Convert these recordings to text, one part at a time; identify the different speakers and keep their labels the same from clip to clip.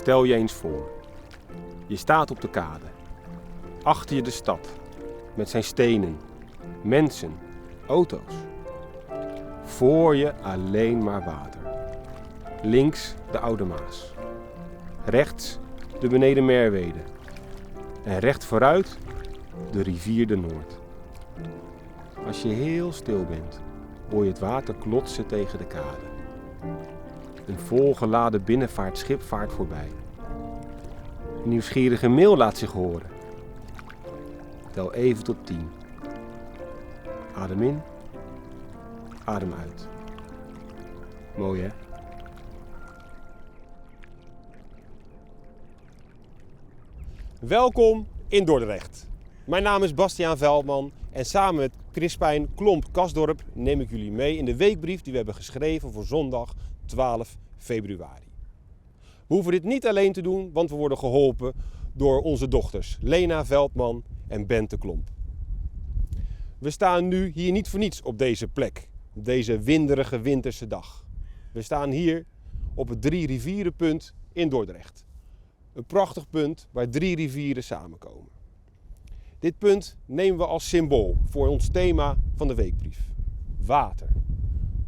Speaker 1: Stel je eens voor, je staat op de kade. Achter je de stad, met zijn stenen, mensen, auto's. Voor je alleen maar water. Links de Oude Maas. Rechts de Beneden Merwede. En recht vooruit de rivier de Noord. Als je heel stil bent, hoor je het water klotsen tegen de kade. Een volgeladen binnenvaartschip vaart voorbij. Een nieuwsgierige mail laat zich horen. Tel even tot 10. Adem in, adem uit. Mooi hè?
Speaker 2: Welkom in Dordrecht. Mijn naam is Bastiaan Veldman en samen met Crispijn Klomp-Kasdorp neem ik jullie mee in de weekbrief die we hebben geschreven voor zondag 12 februari. We hoeven dit niet alleen te doen, want we worden geholpen door onze dochters Lena Veldman en Bente Klomp. We staan nu hier niet voor niets op deze plek, op deze winderige winterse dag. We staan hier op het Drie Rivierenpunt in Dordrecht. Een prachtig punt waar 3 rivieren samenkomen. Dit punt nemen we als symbool voor ons thema van de weekbrief. Water.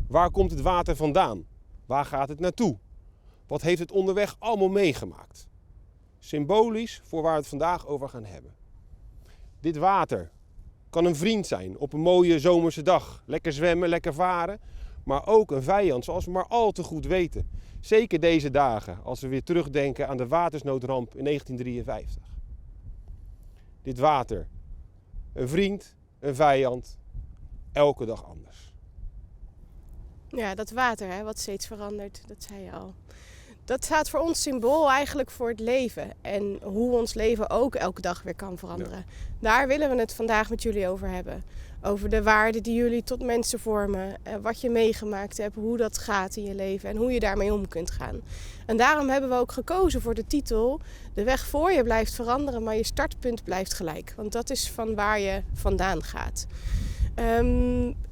Speaker 2: Waar komt het water vandaan? Waar gaat het naartoe? Wat heeft het onderweg allemaal meegemaakt? Symbolisch voor waar we het vandaag over gaan hebben. Dit water kan een vriend zijn op een mooie zomerse dag. Lekker zwemmen, lekker varen. Maar ook een vijand, zoals we maar al te goed weten. Zeker deze dagen, als we weer terugdenken aan de watersnoodramp in 1953. Dit water, een vriend, een vijand, elke dag anders.
Speaker 3: Ja, dat water, hè, wat steeds verandert, dat zei je al. Dat staat voor ons symbool eigenlijk voor het leven. En hoe ons leven ook elke dag weer kan veranderen. Ja. Daar willen we het vandaag met jullie over hebben. Over de waarden die jullie tot mensen vormen. Wat je meegemaakt hebt, hoe dat gaat in je leven en hoe je daarmee om kunt gaan. En daarom hebben we ook gekozen voor de titel: de weg voor je blijft veranderen, maar je startpunt blijft gelijk. Want dat is van waar je vandaan gaat.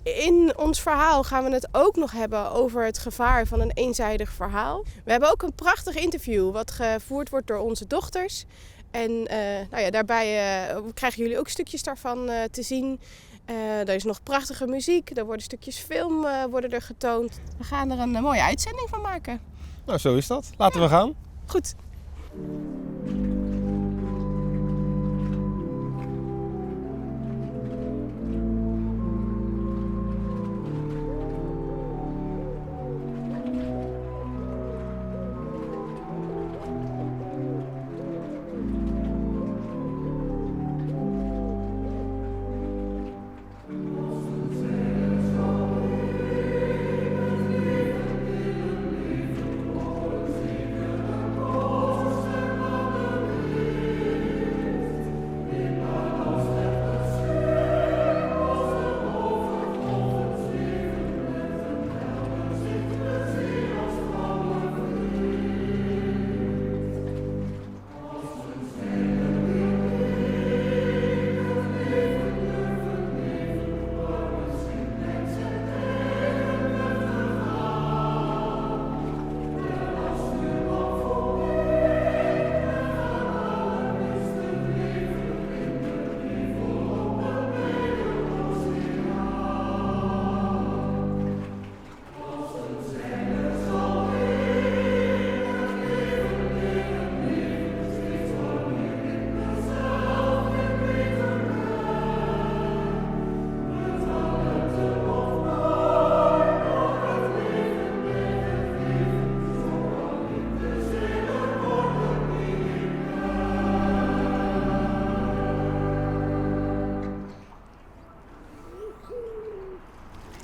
Speaker 3: In ons verhaal gaan we het ook nog hebben over het gevaar van een eenzijdig verhaal. We hebben ook een prachtig interview wat gevoerd wordt door onze dochters. En daarbij krijgen jullie ook stukjes daarvan te zien. Er is nog prachtige muziek, er worden stukjes film worden er getoond. We gaan er een mooie uitzending van maken.
Speaker 2: Nou, zo is dat. Laten we gaan.
Speaker 3: Goed.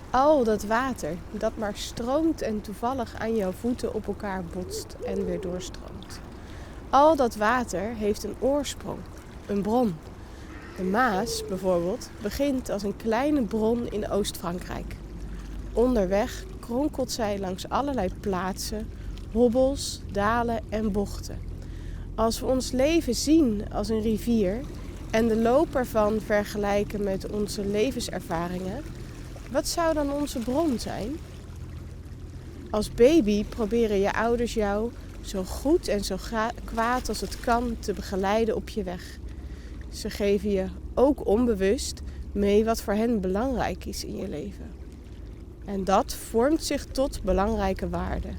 Speaker 3: Al dat water dat maar stroomt en toevallig aan jouw voeten op elkaar botst en weer doorstroomt. Al dat water heeft een oorsprong, een bron. De Maas bijvoorbeeld begint als een kleine bron in Oost-Frankrijk. Onderweg kronkelt zij langs allerlei plaatsen, hobbels, dalen en bochten. Als we ons leven zien als een rivier en de loop ervan vergelijken met onze levenservaringen, wat zou dan onze bron zijn? Als baby proberen je ouders jou zo goed en zo kwaad als het kan te begeleiden op je weg. Ze geven je ook onbewust mee wat voor hen belangrijk is in je leven. En dat vormt zich tot belangrijke waarden.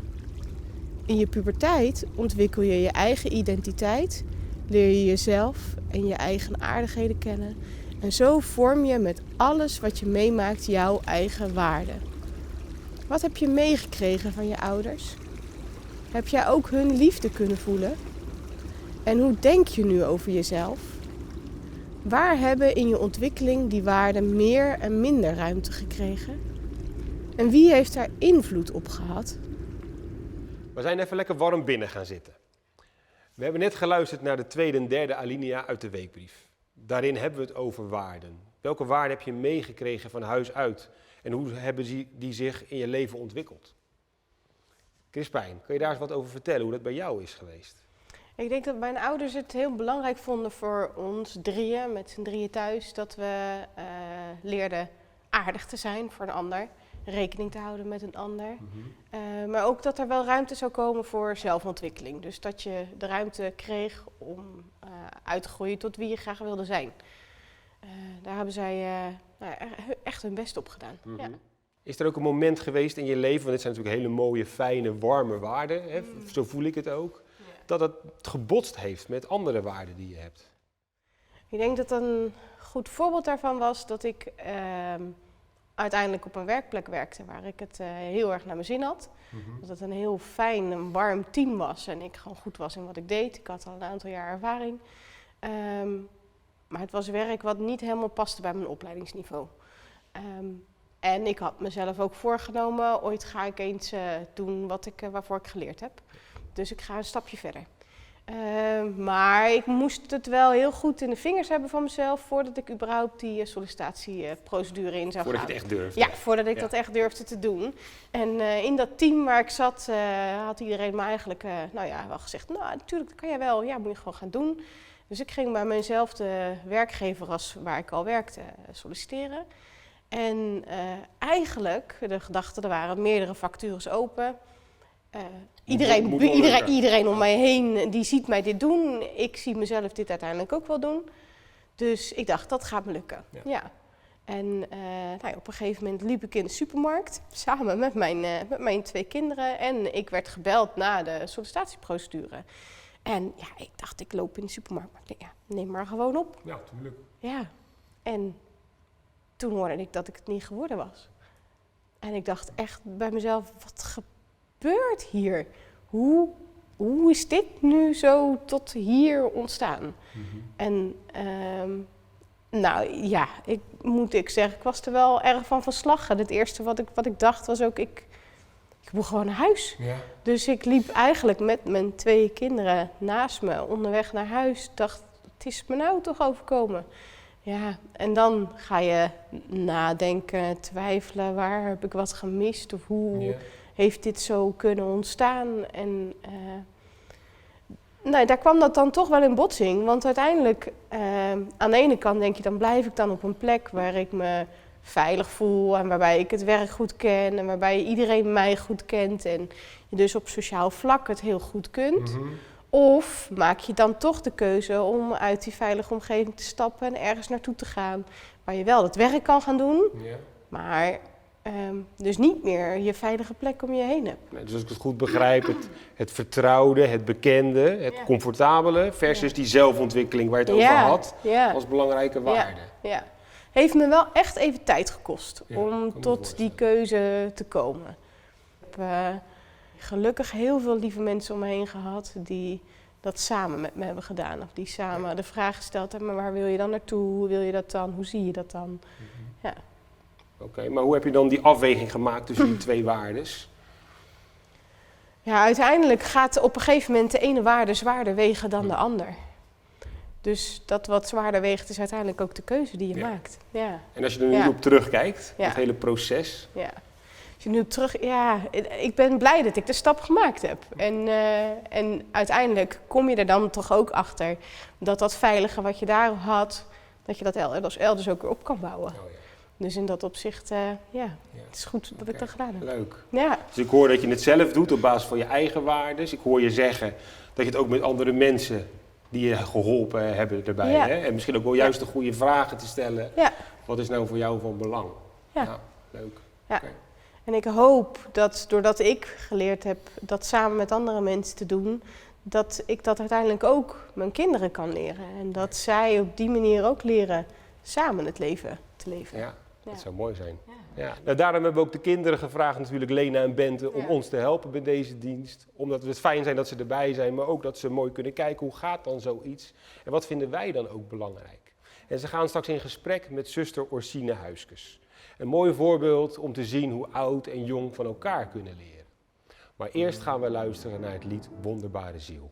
Speaker 3: In je puberteit ontwikkel je je eigen identiteit, leer je jezelf en je eigen aardigheden kennen. En zo vorm je met alles wat je meemaakt jouw eigen waarden. Wat heb je meegekregen van je ouders? Heb jij ook hun liefde kunnen voelen? En hoe denk je nu over jezelf? Waar hebben in je ontwikkeling die waarden meer en minder ruimte gekregen? En wie heeft daar invloed op gehad?
Speaker 2: We zijn even lekker warm binnen gaan zitten. We hebben net geluisterd naar de tweede en derde alinea uit de weekbrief. Daarin hebben we het over waarden. Welke waarden heb je meegekregen van huis uit? En hoe hebben die zich in je leven ontwikkeld? Crispijn, kun je daar eens wat over vertellen, hoe dat bij jou is geweest?
Speaker 3: Ik denk dat mijn ouders het heel belangrijk vonden voor ons drieën, met z'n drieën thuis, dat we leerden aardig te zijn voor een ander, rekening te houden met een ander. Maar ook dat er wel ruimte zou komen voor zelfontwikkeling. Dus dat je de ruimte kreeg om uit te groeien tot wie je graag wilde zijn. Daar hebben zij echt hun best op gedaan. Ja.
Speaker 2: Is er ook een moment geweest in je leven, want dit zijn natuurlijk hele mooie, fijne, warme waarden, hè? Zo voel ik het ook, dat het gebotst heeft met andere waarden die je hebt?
Speaker 3: Ik denk dat een goed voorbeeld daarvan was dat ik uiteindelijk op een werkplek werkte waar ik het heel erg naar mijn zin had. Dat het een heel fijn en warm team was en ik gewoon goed was in wat ik deed. Ik had al een aantal jaar ervaring. Maar het was werk wat niet helemaal paste bij mijn opleidingsniveau. En ik had mezelf ook voorgenomen, ooit ga ik eens doen waarvoor ik geleerd heb. Dus ik ga een stapje verder. Maar ik moest het wel heel goed in de vingers hebben van mezelf voordat ik überhaupt die sollicitatieprocedure in zou gaan.
Speaker 2: Voordat je het echt durfde?
Speaker 3: Ja, voordat ik dat echt durfde te doen. En in dat team waar ik zat had iedereen me eigenlijk wel gezegd, nou natuurlijk, dat kan jij wel, ja, moet je gewoon gaan doen. Dus ik ging bij mijnzelfde werkgever als waar ik al werkte solliciteren. En eigenlijk, de gedachte, er waren meerdere vacatures open. Iedereen om mij heen die ziet mij dit doen. Ik zie mezelf dit uiteindelijk ook wel doen. Dus ik dacht, dat gaat me lukken. Ja. En op een gegeven moment liep ik in de supermarkt samen met mijn 2 kinderen. En ik werd gebeld na de sollicitatieprocedure. En ja, ik dacht, ik loop in de supermarkt. Maar ik dacht, ja, neem maar gewoon op.
Speaker 2: Ja, tuurlijk.
Speaker 3: Ja, en toen hoorde ik dat ik het niet geworden was. En ik dacht echt bij mezelf, wat gebeurt hier? Hoe is dit nu zo tot hier ontstaan? En ik moet zeggen, ik was er wel erg van slag. En het eerste wat ik dacht was ook, ik moet gewoon naar huis. Ja. Dus ik liep eigenlijk met mijn 2 kinderen naast me onderweg naar huis. Dacht, het is me nou toch overkomen. Ja, en dan ga je nadenken, twijfelen, waar heb ik wat gemist of hoe heeft dit zo kunnen ontstaan? En daar kwam dat dan toch wel in botsing, want uiteindelijk aan de ene kant denk je, dan blijf ik dan op een plek waar ik me veilig voel en waarbij ik het werk goed ken en waarbij iedereen mij goed kent en je dus op sociaal vlak het heel goed kunt. Of maak je dan toch de keuze om uit die veilige omgeving te stappen en ergens naartoe te gaan waar je wel het werk kan gaan doen, maar dus niet meer je veilige plek om je heen hebt.
Speaker 2: Dus als ik het goed begrijp, het vertrouwde, het bekende, het comfortabele versus die zelfontwikkeling waar je het over had, als belangrijke waarde.
Speaker 3: Ja. Heeft me wel echt even tijd gekost om tot die keuze te komen. Ik heb gelukkig heel veel lieve mensen om me heen gehad die dat samen met me hebben gedaan. Of die samen de vraag gesteld hebben, maar waar wil je dan naartoe? Hoe wil je dat dan? Hoe zie je dat dan? Ja.
Speaker 2: Oké, maar hoe heb je dan die afweging gemaakt tussen die 2 waardes?
Speaker 3: Ja, uiteindelijk gaat op een gegeven moment de ene waarde zwaarder wegen dan de ander. Dus dat wat zwaarder weegt is uiteindelijk ook de keuze die je maakt. Ja.
Speaker 2: En als je er nu op terugkijkt, het hele proces.
Speaker 3: Ja. Als je nu ik ben blij dat ik de stap gemaakt heb. En uiteindelijk kom je er dan toch ook achter dat veilige wat je daar had, dat je dat elders ook weer op kan bouwen. Dus in dat opzicht, het is goed dat ik dat gedaan heb.
Speaker 2: Leuk.
Speaker 3: Ja.
Speaker 2: Dus ik hoor dat je het zelf doet op basis van je eigen waardes. Ik hoor je zeggen dat je het ook met andere mensen die je geholpen hebben erbij.
Speaker 3: Ja.
Speaker 2: Hè? En misschien ook wel juist de goede vragen te stellen.
Speaker 3: Ja.
Speaker 2: Wat is nou voor jou van belang?
Speaker 3: Ja.
Speaker 2: Leuk.
Speaker 3: Ja.
Speaker 2: Okay.
Speaker 3: En ik hoop dat doordat ik geleerd heb dat samen met andere mensen te doen, dat ik dat uiteindelijk ook mijn kinderen kan leren. En dat zij op die manier ook leren samen het leven te leven.
Speaker 2: Ja, dat
Speaker 3: Ja.
Speaker 2: zou mooi zijn.
Speaker 3: Ja.
Speaker 2: Ja. Nou, daarom hebben we ook de kinderen gevraagd, natuurlijk Lena en Bente, om ons te helpen bij deze dienst. Omdat we het fijn zijn dat ze erbij zijn, maar ook dat ze mooi kunnen kijken hoe gaat dan zoiets. En wat vinden wij dan ook belangrijk. En ze gaan straks in gesprek met zuster Orsine Huiskes. Een mooi voorbeeld om te zien hoe oud en jong van elkaar kunnen leren. Maar eerst gaan we luisteren naar het lied Wonderbare Ziel.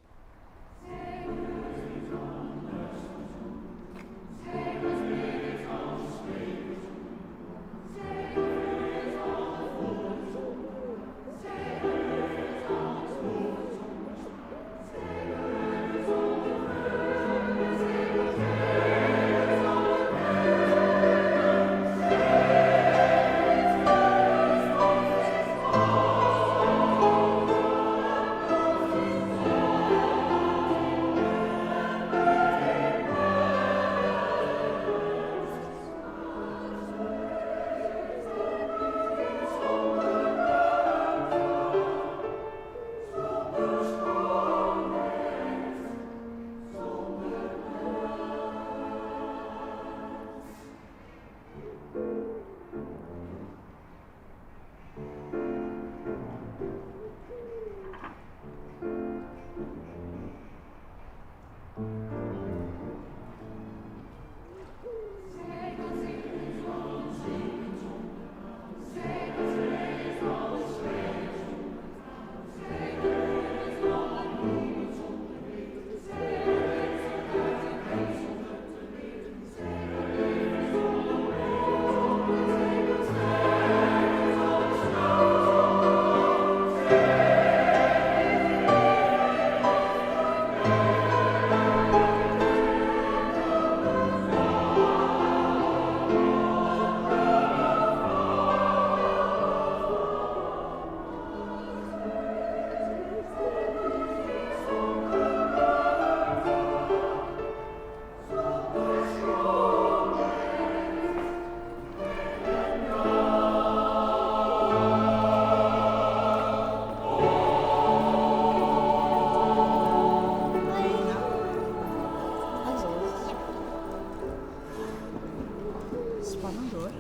Speaker 4: Spannend hoor.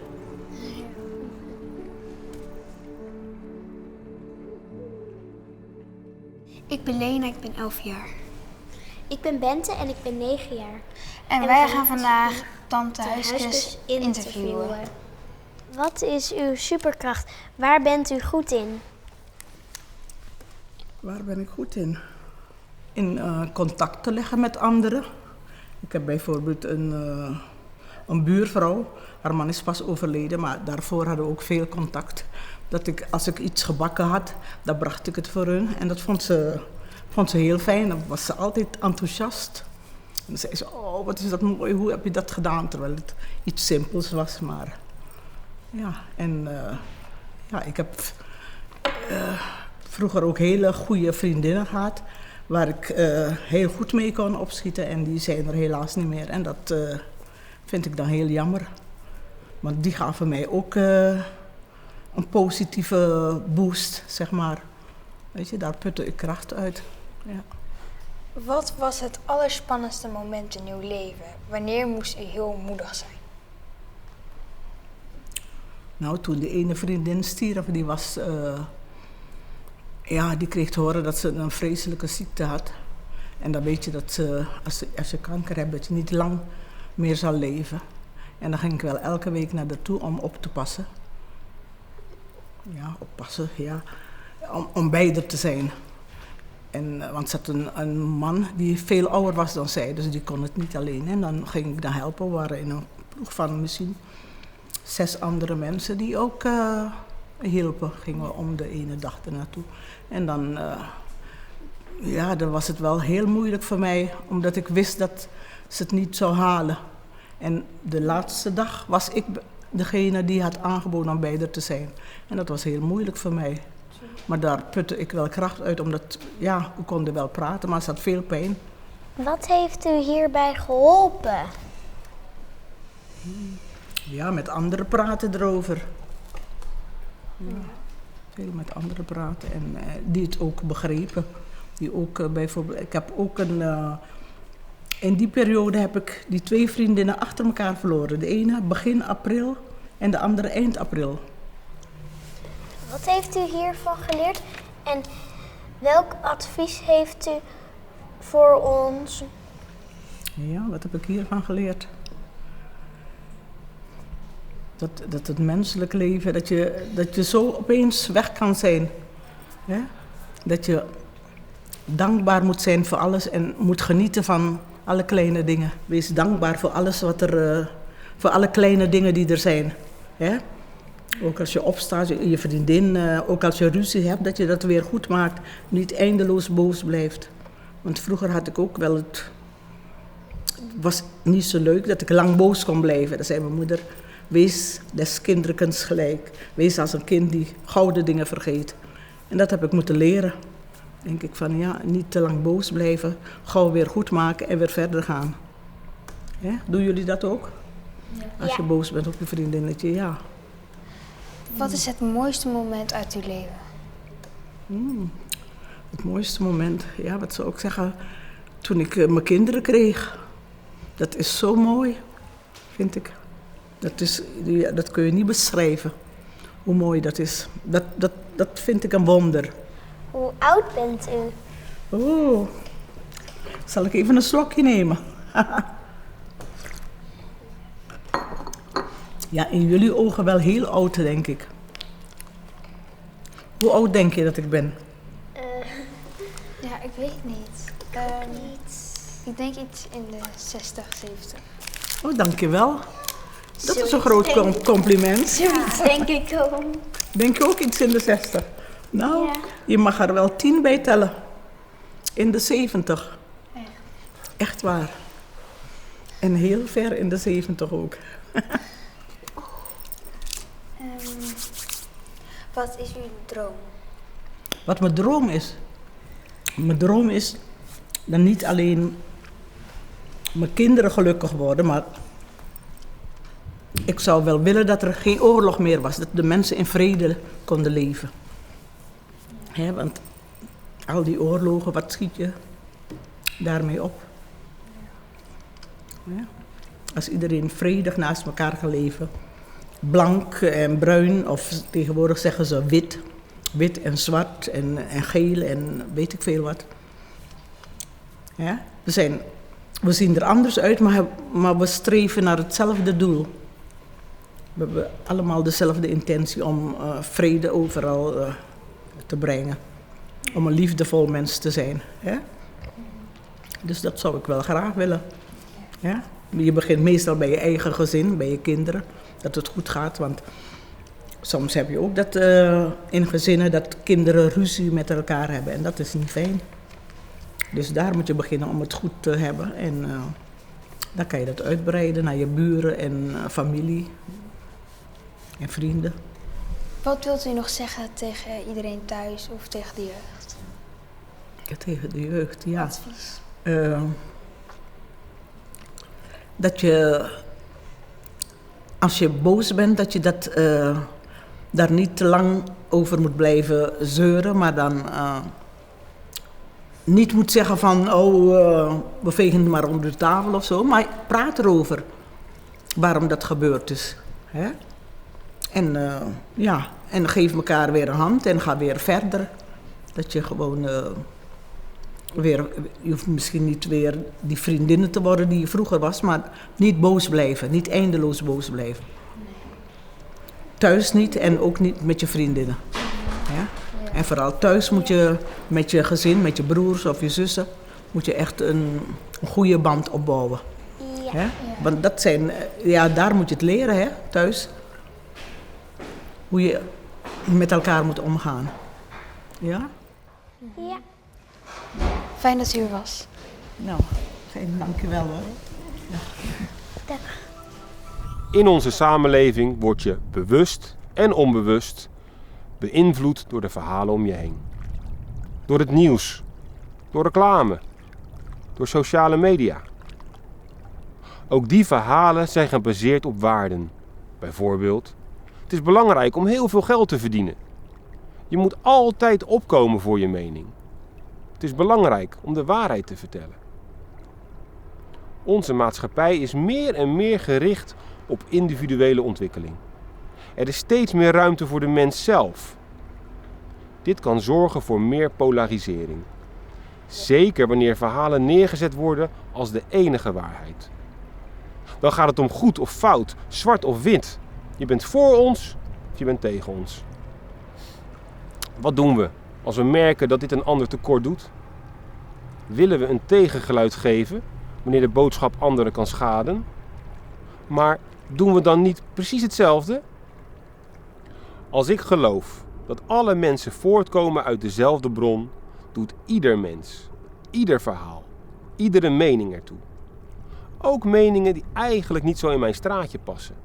Speaker 5: Ik ben Lena, ik ben 11 jaar.
Speaker 6: Ik ben Bente en ik ben 9 jaar.
Speaker 5: En
Speaker 6: En
Speaker 5: wij
Speaker 6: we
Speaker 5: gaan
Speaker 6: gaan
Speaker 5: vandaag Tante
Speaker 6: De
Speaker 5: Huiskes
Speaker 6: Huiskes
Speaker 5: interviewen.
Speaker 6: Wat is uw superkracht? Waar bent u goed in?
Speaker 4: Waar ben ik goed in? In contact te leggen met anderen. Ik heb bijvoorbeeld een buurvrouw. Haar man is pas overleden, maar daarvoor hadden we ook veel contact. Dat ik, als ik iets gebakken had, dan bracht ik het voor hun. En dat vond ze heel fijn. Dan was ze altijd enthousiast. En dan zei ze, oh, wat is dat mooi, hoe heb je dat gedaan? Terwijl het iets simpels was, maar... Ja, en ik heb vroeger ook hele goede vriendinnen gehad, waar ik heel goed mee kon opschieten en die zijn er helaas niet meer. En dat vind ik dan heel jammer. Want die gaven mij ook een positieve boost, zeg maar. Weet je, daar putte ik kracht uit. Ja.
Speaker 5: Wat was het allerspannendste moment in uw leven? Wanneer moest u heel moedig zijn?
Speaker 4: Nou, toen die ene vriendin stierf, die was... die kreeg te horen dat ze een vreselijke ziekte had. En dan weet je dat als je kanker hebt, dat je niet lang meer zal leven. En dan ging ik wel elke week naar haar toe om op te passen. Ja, oppassen, ja. Om bij haar te zijn. En, want ze had een man die veel ouder was dan zij, dus die kon het niet alleen. En dan ging ik dan helpen. We waren in een ploeg van misschien 6 andere mensen die ook hielpen. Gingen we om de ene dag ernaartoe. En dan, dan was het wel heel moeilijk voor mij, omdat ik wist dat ze het niet zou halen. En de laatste dag was ik degene die had aangeboden om bij haar te zijn. En dat was heel moeilijk voor mij. Maar daar putte ik wel kracht uit, omdat, ja, we konden wel praten, maar ze had veel pijn.
Speaker 6: Wat heeft u hierbij geholpen?
Speaker 4: Ja, met anderen praten erover. Ja, veel met anderen praten en die het ook begrepen. Die ook bijvoorbeeld, ik heb ook in die periode heb ik die 2 vriendinnen achter elkaar verloren. De ene begin april en de andere eind april.
Speaker 6: Wat heeft u hiervan geleerd? En welk advies heeft u voor ons?
Speaker 4: Ja, wat heb ik hiervan geleerd? Dat het menselijk leven, dat je zo opeens weg kan zijn. Hè? Dat je dankbaar moet zijn voor alles en moet genieten van alle kleine dingen. Wees dankbaar voor alles voor alle kleine dingen die er zijn. Hè? Ook als je opstaat, je vriendin, ook als je ruzie hebt, dat je dat weer goed maakt. Niet eindeloos boos blijft. Want vroeger had ik ook wel het was niet zo leuk dat ik lang boos kon blijven. Dan zei mijn moeder, wees des kinderkens gelijk. Wees als een kind die gouden dingen vergeet. En dat heb ik moeten leren. Denk ik van ja, niet te lang boos blijven, gauw weer goed maken en weer verder gaan. Ja, doen jullie dat ook? Ja. Als je boos bent op je vriendinnetje, ja.
Speaker 5: Wat is het mooiste moment uit uw leven?
Speaker 4: Het mooiste moment, ja, wat zou ik zeggen, toen ik mijn kinderen kreeg. Dat is zo mooi, vind ik. Dat kun je niet beschrijven, hoe mooi dat is. Dat vind ik een wonder.
Speaker 6: Hoe oud bent u?
Speaker 4: Oh, zal ik even een slokje nemen? Ja, in jullie ogen wel heel oud, denk ik. Hoe oud denk je dat ik ben?
Speaker 5: Ja, ik weet het niet. Ik denk iets in de 60, 70.
Speaker 4: Oh, dankjewel. Dat is een groot compliment.
Speaker 6: Zoiets denk ik ook.
Speaker 4: Denk je ook iets in de 60? Nou,
Speaker 6: Ja.
Speaker 4: je mag er wel 10 bij tellen. In de 70.
Speaker 5: Echt?
Speaker 4: Echt waar. En heel ver in de 70 ook.
Speaker 5: Wat is uw droom?
Speaker 4: Wat mijn droom is? Mijn droom is dan niet alleen mijn kinderen gelukkig worden, maar ik zou wel willen dat er geen oorlog meer was. Dat de mensen in vrede konden leven. Hè, want al die oorlogen, wat schiet je daarmee op? Ja. Als iedereen vredig naast elkaar kan leven. Blank en bruin, of tegenwoordig zeggen ze wit. Wit en zwart en geel en weet ik veel wat. Ja? We zien er anders uit, maar we streven naar hetzelfde doel. We hebben allemaal dezelfde intentie om vrede overal te brengen. Om een liefdevol mens te zijn. Hè? Dus dat zou ik wel graag willen. Ja? Je begint meestal bij je eigen gezin, bij je kinderen, dat het goed gaat. Want soms heb je ook dat in gezinnen dat kinderen ruzie met elkaar hebben en dat is niet fijn. Dus daar moet je beginnen om het goed te hebben en dan kan je dat uitbreiden naar je buren en familie en vrienden.
Speaker 5: Wat wilt u nog zeggen tegen iedereen thuis of tegen de jeugd?
Speaker 4: Ja, tegen de jeugd, ja.
Speaker 5: Advies.
Speaker 4: Dat je, als je boos bent, dat je daar niet te lang over moet blijven zeuren, maar dan niet moet zeggen van, we vegen het maar onder de tafel of zo, maar praat erover waarom dat gebeurd is. Hè? En geef elkaar weer een hand en ga weer verder. Dat je gewoon weer, je hoeft misschien niet weer die vriendinnen te worden die je vroeger was, maar niet boos blijven, niet eindeloos boos blijven. Thuis niet en ook niet met je vriendinnen. Ja? En vooral thuis moet je met je gezin, met je broers of je zussen, moet je echt een goede band opbouwen.
Speaker 6: Ja.
Speaker 4: Hè? Want dat zijn, daar moet je het leren, hè, thuis. Hoe je met elkaar moet omgaan. Ja?
Speaker 6: Ja.
Speaker 5: Fijn dat u er was.
Speaker 4: Nou, dank je wel hoor. Ja.
Speaker 6: Dag.
Speaker 1: In onze samenleving word je bewust en onbewust beïnvloed door de verhalen om je heen. Door het nieuws, door reclame, door sociale media. Ook die verhalen zijn gebaseerd op waarden. Bijvoorbeeld, het is belangrijk om heel veel geld te verdienen. Je moet altijd opkomen voor je mening. Het is belangrijk om de waarheid te vertellen. Onze maatschappij is meer en meer gericht op individuele ontwikkeling. Er is steeds meer ruimte voor de mens zelf. Dit kan zorgen voor meer polarisering. Zeker wanneer verhalen neergezet worden als de enige waarheid. Dan gaat het om goed of fout, zwart of wit. Je bent voor ons of je bent tegen ons. Wat doen we als we merken dat dit een ander tekort doet? Willen we een tegengeluid geven wanneer de boodschap anderen kan schaden? Maar doen we dan niet precies hetzelfde? Als ik geloof dat alle mensen voortkomen uit dezelfde bron, doet ieder mens, ieder verhaal, iedere mening ertoe. Ook meningen die eigenlijk niet zo in mijn straatje passen.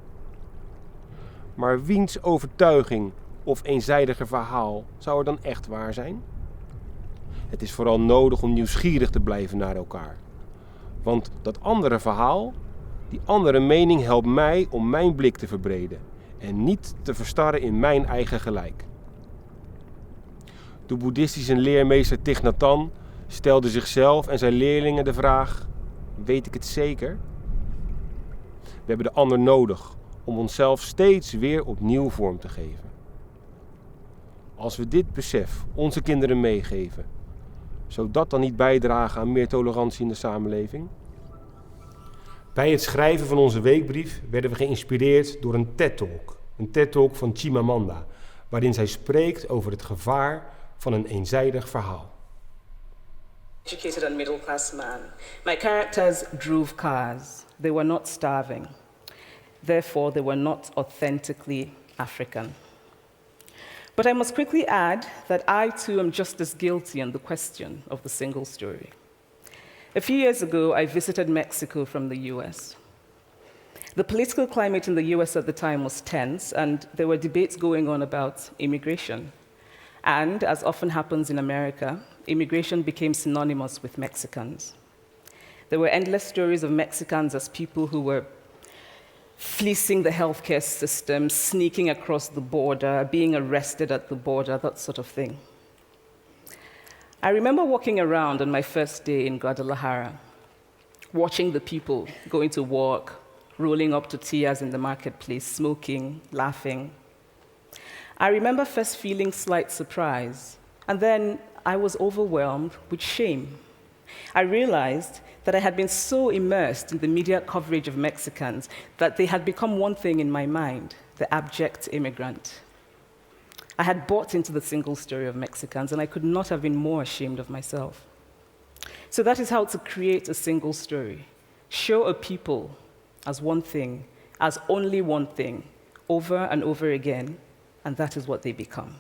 Speaker 1: Maar wiens overtuiging of eenzijdige verhaal zou er dan echt waar zijn? Het is vooral nodig om nieuwsgierig te blijven naar elkaar. Want dat andere verhaal, die andere mening helpt mij om mijn blik te verbreden en niet te verstarren in mijn eigen gelijk. De boeddhistische leermeester Thich Nhat Hanh stelde zichzelf en zijn leerlingen de vraag: weet ik het zeker? We hebben de ander nodig om onszelf steeds weer opnieuw vorm te geven. Als we dit besef onze kinderen meegeven, zou dat dan niet bijdragen aan meer tolerantie in de samenleving? Bij het schrijven van onze weekbrief werden we geïnspireerd door een TED-talk. Een TED-talk van Chimamanda, waarin zij spreekt over het gevaar van een eenzijdig verhaal.
Speaker 7: Educated and middle-class man. My characters drove cars. They were not starving. Therefore, they were not authentically African. But I must quickly add that I too am just as guilty on the question of the single story. A few years ago, I visited Mexico from the US. The political climate in the US at the time was tense, and there were debates going on about immigration. And, as often happens in America, immigration became synonymous with Mexicans. There were endless stories of Mexicans as people who were fleecing the healthcare system, sneaking across the border, being arrested at the border, that sort of thing. I remember walking around on my first day in Guadalajara, watching the people going to work, rolling up tortillas in the marketplace, smoking, laughing. I remember first feeling slight surprise, and then I was overwhelmed with shame. I realized that I had been so immersed in the media coverage of Mexicans that they had become one thing in my mind, the abject immigrant. I had bought into the single story of Mexicans, and I could not have been more ashamed of myself. So that is how to create a single story. Show a people as one thing, as only one thing, over and over again, and that is what they become.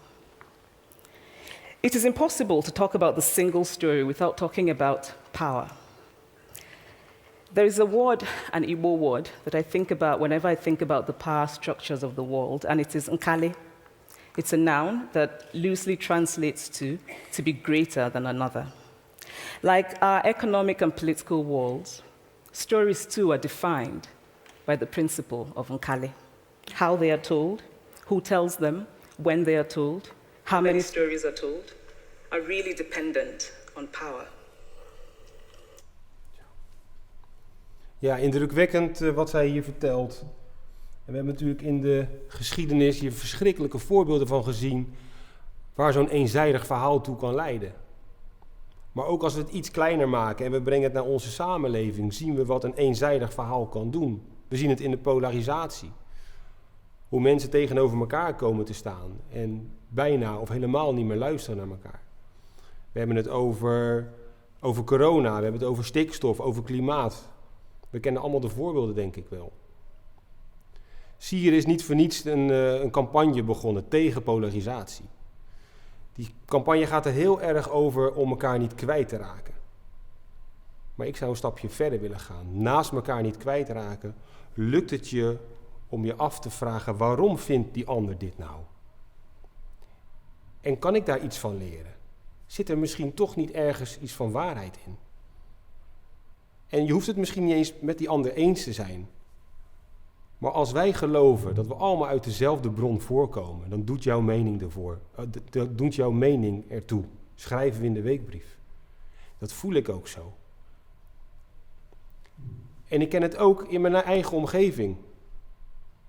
Speaker 7: It is impossible to talk about the single story without talking about power. There is a word, an Igbo word, that I think about whenever I think about the power structures of the world, and it is nkali. It's a noun that loosely translates to be greater than another. Like our economic and political worlds, stories too are defined by the principle of nkali. How they are told, who tells them, when they are told, how many stories are told, are really dependent on power.
Speaker 2: Ja, indrukwekkend wat zij hier vertelt. En we hebben natuurlijk in de geschiedenis hier verschrikkelijke voorbeelden van gezien waar zo'n eenzijdig verhaal toe kan leiden. Maar ook als we het iets kleiner maken en we brengen het naar onze samenleving, zien we wat een eenzijdig verhaal kan doen. We zien het in de polarisatie. Hoe mensen tegenover elkaar komen te staan en bijna of helemaal niet meer luisteren naar elkaar. We hebben het over corona, we hebben het over stikstof, over klimaat. We kennen allemaal de voorbeelden, denk ik wel. Zie, er is niet voor niets een campagne begonnen tegen polarisatie. Die campagne gaat er heel erg over om elkaar niet kwijt te raken. Maar ik zou een stapje verder willen gaan. Naast elkaar niet kwijtraken, lukt het je
Speaker 1: om je af te vragen, waarom vindt die ander dit nou? En kan ik daar iets van leren? Zit er misschien toch niet ergens iets van waarheid in? En je hoeft het misschien niet eens met die ander eens te zijn. Maar als wij geloven dat we allemaal uit dezelfde bron voorkomen, dan doet jouw mening doet jouw mening ertoe. Schrijven we in de weekbrief. Dat voel ik ook zo. En ik ken het ook in mijn eigen omgeving.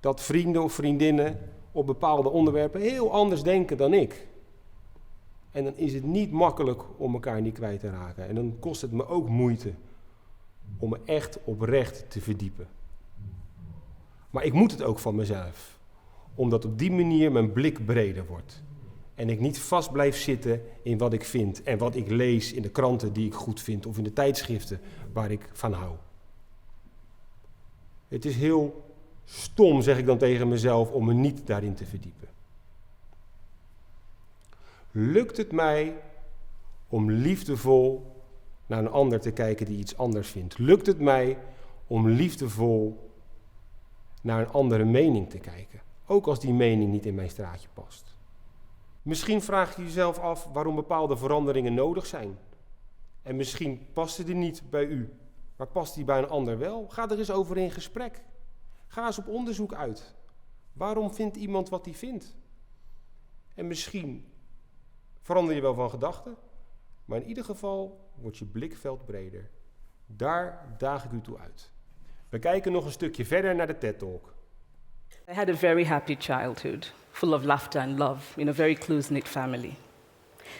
Speaker 1: Dat vrienden of vriendinnen op bepaalde onderwerpen heel anders denken dan ik. En dan is het niet makkelijk om elkaar niet kwijt te raken. En dan kost het me ook moeite om me echt oprecht te verdiepen. Maar ik moet het ook van mezelf. Omdat op die manier mijn blik breder wordt. En ik niet vast blijf zitten in wat ik vind en wat ik lees in de kranten die ik goed vind of in de tijdschriften waar ik van hou. Het is heel stom, zeg ik dan tegen mezelf, om me niet daarin te verdiepen. Lukt het mij om liefdevol naar een ander te kijken die iets anders vindt? Lukt het mij om liefdevol naar een andere mening te kijken? Ook als die mening niet in mijn straatje past. Misschien vraag je jezelf af waarom bepaalde veranderingen nodig zijn. En misschien passen die niet bij u, maar past die bij een ander wel? Ga er eens over in gesprek. Ga eens op onderzoek uit. Waarom vindt iemand wat hij vindt? En misschien verander je wel van gedachten, maar in ieder geval wordt je blikveld breder. Daar daag ik u toe uit. We kijken nog een stukje verder naar de TED Talk.
Speaker 7: I had a very happy childhood, full of laughter and love in a very close-knit family.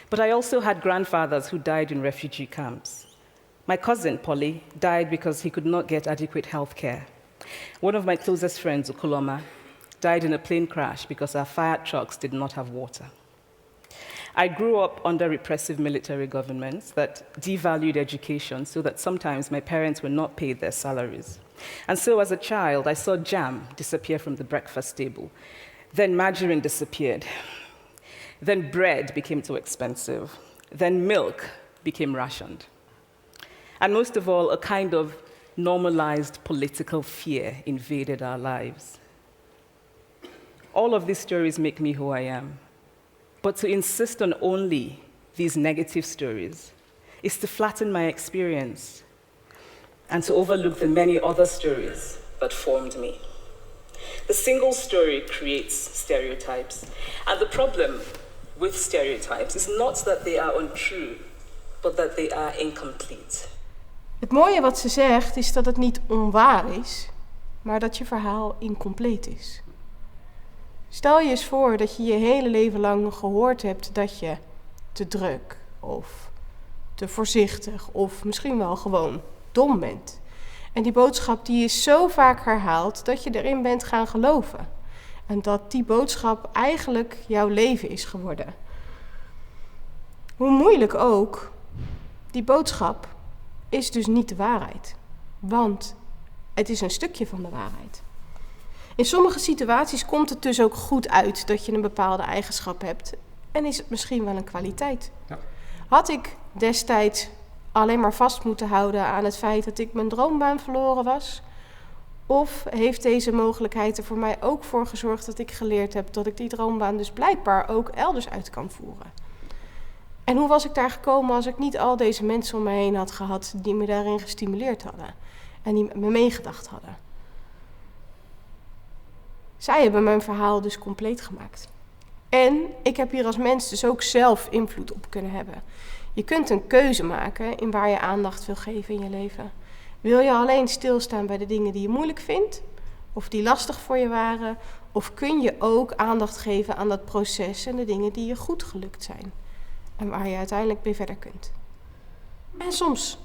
Speaker 7: But I also had grandfathers who died in refugee camps. My cousin, Polly, died because he could not get adequate health care. One of my closest friends, Ukuloma, died in a plane crash because our fire trucks did not have water. I grew up under repressive military governments that devalued education so that sometimes my parents were not paid their salaries. And so as a child, I saw jam disappear from the breakfast table. Then margarine disappeared. Then bread became too expensive. Then milk became rationed. And most of all, a kind of normalized political fear invaded our lives. All of these stories make me who I am. But to insist on only these negative stories is to flatten my experience and to overlook the many other stories that formed me. The single story creates stereotypes. And the problem with stereotypes is not that they are untrue, but that they are incomplete.
Speaker 3: Het mooie wat ze zegt is dat het niet onwaar is, maar dat je verhaal incompleet is. Stel je eens voor dat je je hele leven lang gehoord hebt dat je te druk of te voorzichtig of misschien wel gewoon dom bent. En die boodschap die is zo vaak herhaald dat je erin bent gaan geloven. En dat die boodschap eigenlijk jouw leven is geworden. Hoe moeilijk ook, die boodschap is dus niet de waarheid. Want het is een stukje van de waarheid. In sommige situaties komt het dus ook goed uit dat je een bepaalde eigenschap hebt. En is het misschien wel een kwaliteit.
Speaker 1: Ja.
Speaker 3: Had ik destijds alleen maar vast moeten houden aan het feit dat ik mijn droombaan verloren was? Of heeft deze mogelijkheid er voor mij ook voor gezorgd dat ik geleerd heb dat ik die droombaan dus blijkbaar ook elders uit kan voeren? En hoe was ik daar gekomen als ik niet al deze mensen om me heen had gehad die me daarin gestimuleerd hadden en die met me meegedacht hadden? Zij hebben mijn verhaal dus compleet gemaakt. En ik heb hier als mens dus ook zelf invloed op kunnen hebben. Je kunt een keuze maken in waar je aandacht wil geven in je leven. Wil je alleen stilstaan bij de dingen die je moeilijk vindt? Of die lastig voor je waren? Of kun je ook aandacht geven aan dat proces en de dingen die je goed gelukt zijn? En waar je uiteindelijk mee verder kunt. En soms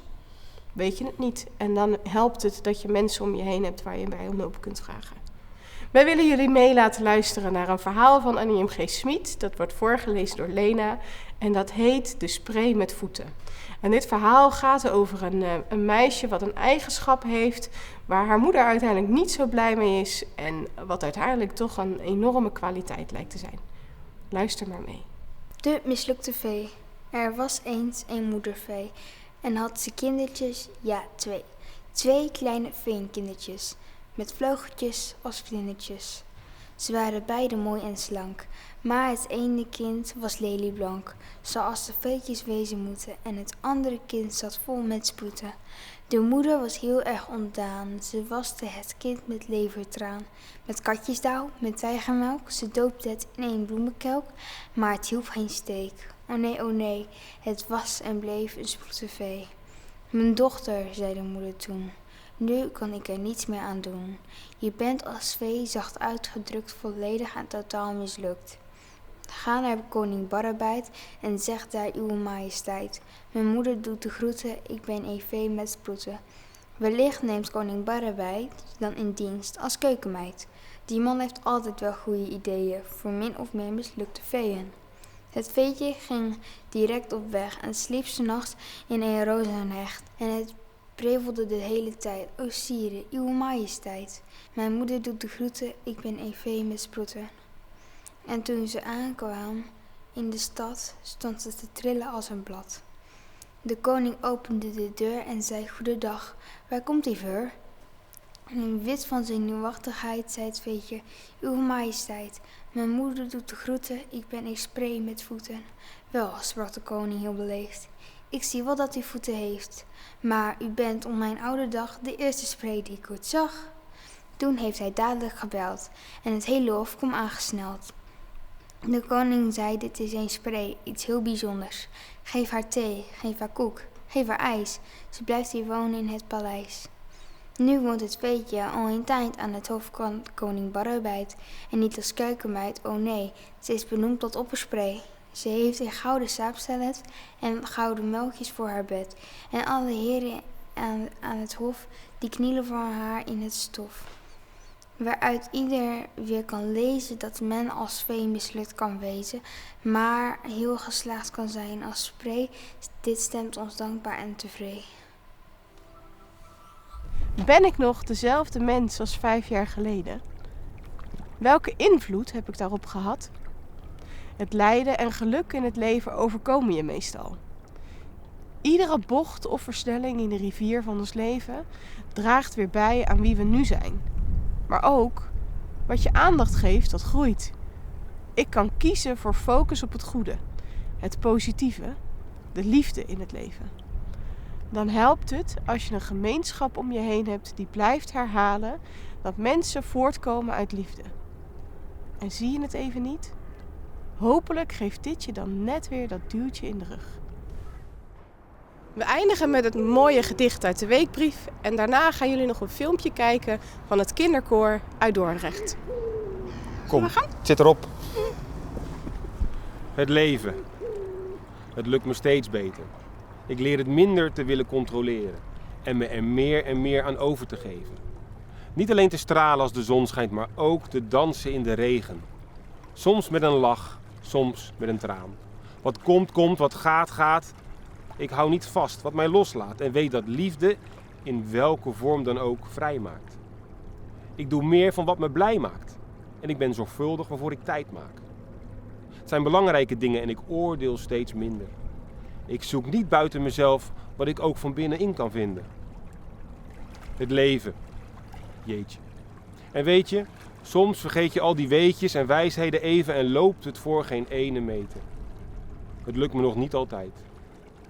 Speaker 3: weet je het niet. En dan helpt het dat je mensen om je heen hebt waar je bij om hulp kunt vragen. Wij willen jullie mee laten luisteren naar een verhaal van Annie M. G. Schmid. Dat wordt voorgelezen door Lena. En dat heet De Spray met Voeten. En dit verhaal gaat over een meisje wat een eigenschap heeft waar haar moeder uiteindelijk niet zo blij mee is. En wat uiteindelijk toch een enorme kwaliteit lijkt te zijn. Luister maar mee.
Speaker 5: De mislukte vee. Er was eens een moedervee. En had ze kindertjes? Ja, 2. 2 kleine veenkindertjes. met vleugeltjes als vlindertjes. Ze waren beiden mooi en slank, maar het ene kind was lelieblank, zoals de veetjes wezen moeten, en het andere kind zat vol met sproeten. De moeder was heel erg ontdaan, ze waste het kind met levertraan. Met katjesdauw, met tijgermelk, ze doopte het in een bloemenkelk, maar het hielp geen steek. Oh nee, het was en bleef een sproetenvee. Mijn dochter, zei de moeder toen, nu kan ik er niets meer aan doen. Je bent als vee, zacht uitgedrukt, volledig en totaal mislukt. Ga naar koning Barabeit en zeg daar uw majesteit. Mijn moeder doet de groeten, ik ben een vee met sproeten. Wellicht neemt koning Barabeit dan in dienst als keukenmeid. Die man heeft altijd wel goede ideeën voor min of meer mislukte veeën. Het veetje ging direct op weg en sliep 's nachts in een rozenhecht. En het prevelde de hele tijd, o sire, uw majesteit. Mijn moeder doet de groeten, ik ben een vee met sproeten. En toen ze aankwam in de stad, stond ze te trillen als een blad. De koning opende de deur en zei, goedendag, waar komt die veur? En in wit van zenuwachtigheid zei het veetje, uw majesteit, mijn moeder doet de groeten, ik ben een spree met voeten. Wel, sprak de koning heel beleefd, ik zie wel dat u voeten heeft, maar u bent op mijn oude dag de eerste spree die ik ooit zag. Toen heeft hij dadelijk gebeld en het hele hof kwam aangesneld. De koning zei, dit is een spree, iets heel bijzonders. Geef haar thee, geef haar koek, geef haar ijs, ze blijft hier wonen in het paleis. Nu woont het veetje al een tijd aan het hof van koning Barabeit. En niet als keukenmeid, oh nee, ze is benoemd tot opperspree. Ze heeft een gouden slaapstellet en gouden melkjes voor haar bed. En alle heren aan het hof, die knielen voor haar in het stof. Waaruit ieder weer kan lezen dat men als vee mislukt kan wezen, maar heel geslaagd kan zijn als spree. Dit stemt ons dankbaar en tevreden.
Speaker 3: Ben ik nog dezelfde mens als 5 jaar geleden? Welke invloed heb ik daarop gehad? Het lijden en geluk in het leven overkomen je meestal. Iedere bocht of versnelling in de rivier van ons leven draagt weer bij aan wie we nu zijn. Maar ook, wat je aandacht geeft, dat groeit. Ik kan kiezen voor focus op het goede, het positieve, de liefde in het leven. Dan helpt het als je een gemeenschap om je heen hebt die blijft herhalen dat mensen voortkomen uit liefde. En zie je het even niet? Hopelijk geeft dit je dan net weer dat duwtje in de rug. We eindigen met het mooie gedicht uit de weekbrief en daarna gaan jullie nog een filmpje kijken van het kinderkoor uit Dordrecht.
Speaker 2: Kom, het zit erop. Het leven. Het lukt me steeds beter. Ik leer het minder te willen controleren en me er meer en meer aan over te geven. Niet alleen te stralen als de zon schijnt, maar ook te dansen in de regen. Soms met een lach, soms met een traan. Wat komt, komt, wat gaat, gaat. Ik hou niet vast wat mij loslaat en weet dat liefde in welke vorm dan ook vrij maakt. Ik doe meer van wat me blij maakt en ik ben zorgvuldig waarvoor ik tijd maak. Het zijn belangrijke dingen en ik oordeel steeds minder. Ik zoek niet buiten mezelf wat ik ook van binnenin kan vinden. Het leven. Jeetje. En weet je, soms vergeet je al die weetjes en wijsheden even en loopt het voor geen ene meter. Het lukt me nog niet altijd,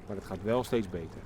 Speaker 2: maar het gaat wel steeds beter.